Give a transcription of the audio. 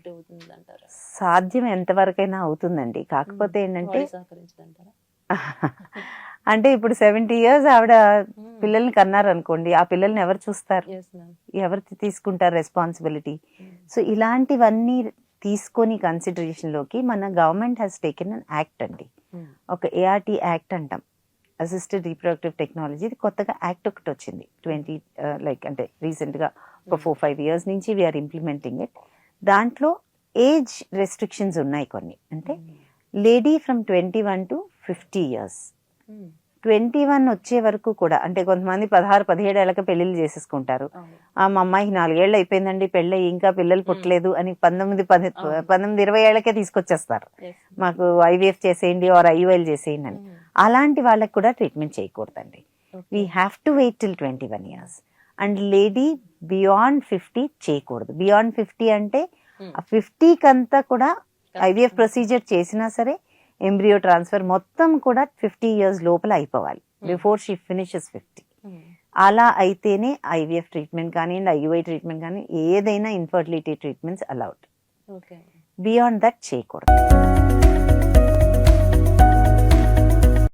Possibility అవుతుంది అంటారా? సాధ్యం ఎంతవరకైనా అవుతుందండి. కాకపోతే ఏంటంటే బాడీ సహకరించదంటారా? అంటే ఇప్పుడు 70 years ఆవిడ పిల్లల్ని కన్నారనుకోండి, ఆ పిల్లల్ని ఎవరు చూస్తారు, ఎస్ మ్యామ్. ఎవరు తీసుకుంటారు రెస్పాన్సిబిలిటీ? సో ఇలాంటివన్నీ తీసుకొని కన్సిడరేషన్లోకి మన government has taken an act అండి, ఒక ఏఆర్టీ యాక్ట్ అంటాం, అసిస్టెడ్ రీప్రొడక్టివ్ టెక్నాలజీ. ఇది కొత్తగా యాక్ట్ ఒకటి వచ్చింది 20 లైక్ అంటే రీసెంట్గా ఒక 4-5 years నుంచి వీఆర్ ఇంప్లిమెంటింగ్ ఇట్. దాంట్లో ఏజ్ రెస్ట్రిక్షన్స్ ఉన్నాయి కొన్ని. అంటే లేడీ ఫ్రమ్ 21 to 50 years, 21 వచ్చే వరకు కూడా, అంటే కొంతమంది 16-17 ఏళ్ళకి పెళ్లిళ్ళు చేసేసుకుంటారు. మా అమ్మాయికి 4 ఏళ్ళు అయిపోయిందండి పెళ్ళి, ఇంకా పిల్లలు పుట్టలేదు అని 19-20 ఏళ్ళకే తీసుకొచ్చేస్తారు, మాకు ఐవీఎఫ్ చేసేయండి ఆర్ ఐయుఎల్ చేసేయండి అని. అలాంటి వాళ్ళకి కూడా ట్రీట్మెంట్ చేయకూడదండి. We have to wait till 21 years. And lady beyond 50 చేయకూడదు. బియాండ్ 50 అంటే 50 కంతా కూడా ఐవీఎఫ్ ప్రొసీజర్ చేసినా సరే ఎంబ్రియో ట్రాన్స్ఫర్ మొత్తం కూడా 50 years లోపల అయిపోవాలి, బిఫోర్ షీ ఫినిషెస్ 50. అలా అయితేనే ఐవీఎఫ్ ట్రీట్మెంట్ కానివ్వండి, ఐయుఐ ట్రీట్మెంట్ కానీ ఏదైనా infertility treatments allowed. Beyond that చేయకూడదు.